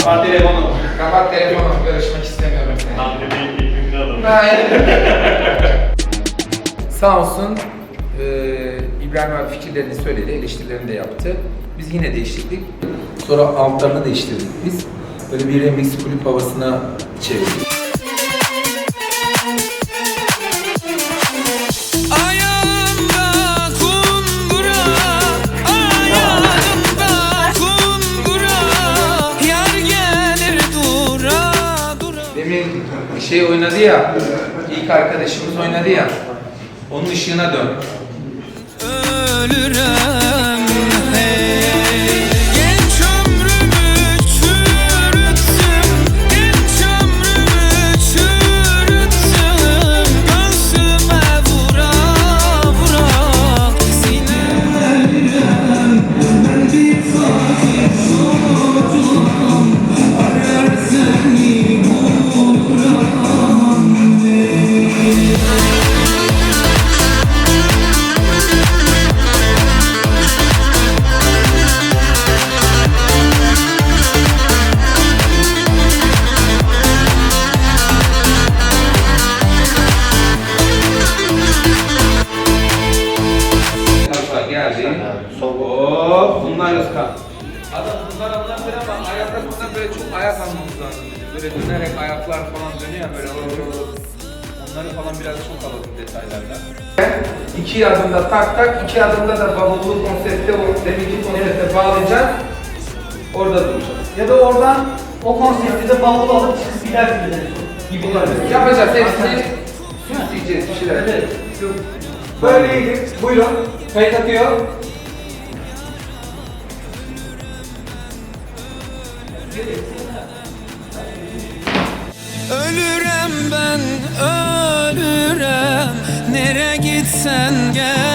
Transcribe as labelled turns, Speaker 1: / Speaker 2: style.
Speaker 1: Kapat telefonu.
Speaker 2: Kapat telefonu, görüşmek istemiyorum seni.
Speaker 1: Tam bir ekibini alın.
Speaker 2: Sağ olsun İbrahim abi fikirlerini söyledi, eleştirilerini de yaptı. Biz yine değiştirdik. Sonra altlarını değiştirdik biz. Böyle bir remix kulüp havasına çevirdik. Demin şey oynadı ya, ilk arkadaşımız oynadı ya, onun ışığına dön.
Speaker 3: Ölürüm hey, genç ömrümü çürüttüm, genç ömrümü çürüttüm, göğsüme vura vura sinem. Ben bir fakir çocuğum, ararsın
Speaker 2: geldi. Hop, bunlar Özkan. Bunlar böyle ama ayakta bunlar böyle çok ayak almamız lazım. Böyle dönerek ayaklar falan dönüyor ya böyle. Onları falan biraz çok alalım detaylarla. 2 adımda tak tak, 2 adımda da bavullu konsepte, o deminki konsepte bağlayacağız. Orada duracağız.
Speaker 4: Ya da oradan o konsepti de bavul alıp çıkıp gidersiniz gibi.
Speaker 2: Yapacağız hepsini. Süsleyeceğiz bir şeyler.
Speaker 4: Evet. Böyleydi. Buyurun. Kayıt atıyor.
Speaker 3: Ölürem ben, ölürem. Nereye gitsen gel.